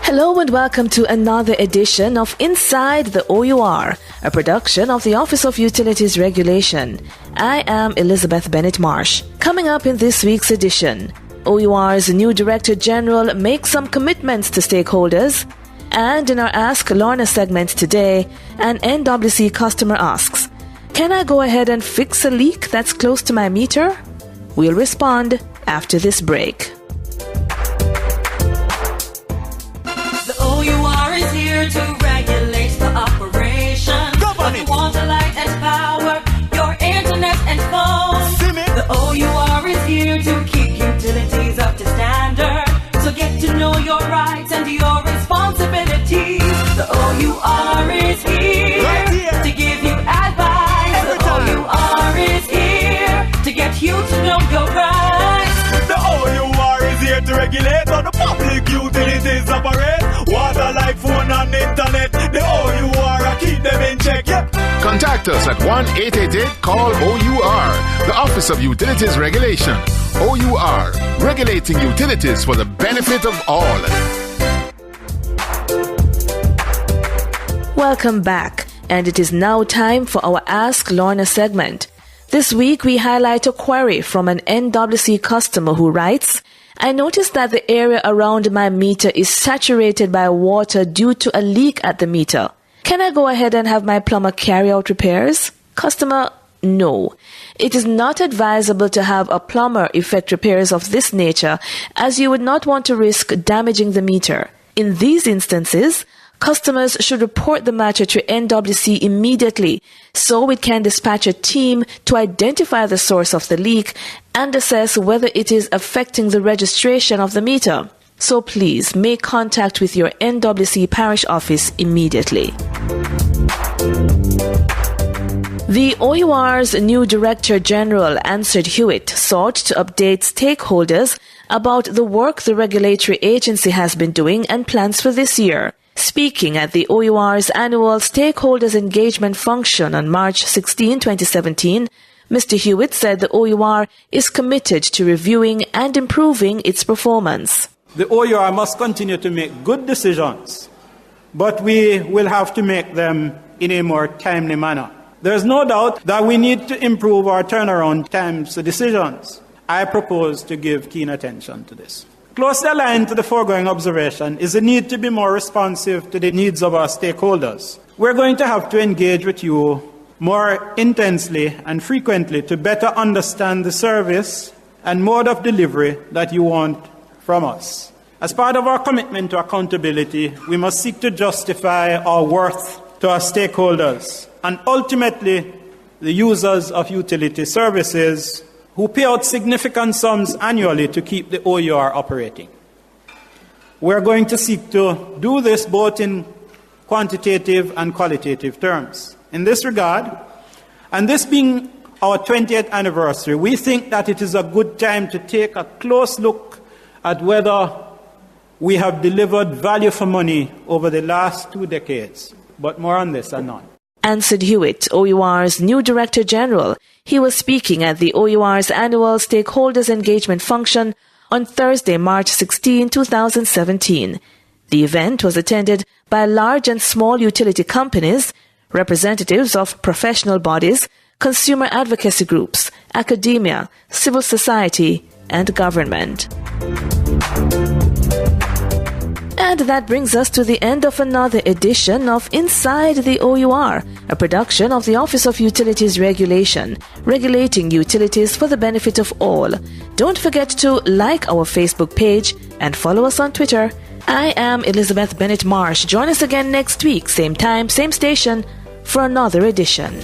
Hello and welcome to another edition of Inside the OUR, a production of the Office of Utilities Regulation. I am Elizabeth Bennett Marsh. Coming up in this week's edition, OUR's new Director General makes some commitments to stakeholders, and in our Ask Lorna segment today, an NWC customer asks, "Can I go ahead and fix a leak that's close to my meter?" We'll respond after this break. OUR is here to regulate the operation of your water, light and power, your internet and phone. The OUR is here to keep utilities up to standard. So get to know your rights and your responsibilities. The OUR is here to give you advice. The OUR is here to get you to know your rights. The OUR is here to regulate how the public utilities operate. Water, light, phone and internet. The OUR keep them in check. Yep. Contact us at 1-888-CALL-OUR, the Office of Utilities Regulation. OUR, regulating utilities for the benefit of all. Welcome back, and it is now time for our Ask Lorna segment. This week we highlight a query from an NWC customer who writes, "I noticed that the area around my meter is saturated by water due to a leak at the meter. Can I go ahead and have my plumber carry out repairs?" Customer, no. It is not advisable to have a plumber effect repairs of this nature, as you would not want to risk damaging the meter. In these instances, customers should report the matter to NWC immediately so it can dispatch a team to identify the source of the leak and assess whether it is affecting the registration of the meter. So please make contact with your NWC parish office immediately. The OUR's new Director General, Ansord Hewitt, sought to update stakeholders about the work the regulatory agency has been doing and plans for this year. Speaking at the OUR's annual Stakeholders Engagement Function on March 16, 2017, Mr. Hewitt said the OUR is committed to reviewing and improving its performance. The OUR must continue to make good decisions, but we will have to make them in a more timely manner. There is no doubt that we need to improve our turnaround times to decisions. I propose to give keen attention to this. Closely aligned to the foregoing observation is the need to be more responsive to the needs of our stakeholders. We're going to have to engage with you more intensely and frequently to better understand the service and mode of delivery that you want from us. As part of our commitment to accountability, we must seek to justify our worth to our stakeholders and ultimately the users of utility services who pay out significant sums annually to keep the OUR operating. We're going to seek to do this both in quantitative and qualitative terms. In this regard, and this being our 20th anniversary, we think that it is a good time to take a close look at whether we have delivered value for money over the last 2 decades. But more on this anon. Ansord Hewitt, OUR's new Director General. He was speaking at the OUR's annual Stakeholders Engagement Function on Thursday, March 16, 2017. The event was attended by large and small utility companies, representatives of professional bodies, consumer advocacy groups, academia, civil society, and government. And that brings us to the end of another edition of Inside the OUR, a production of the Office of Utilities Regulation, regulating utilities for the benefit of all. Don't forget to like our Facebook page and follow us on Twitter. I am Elizabeth Bennett Marsh. Join us again next week, same time, same station, for another edition.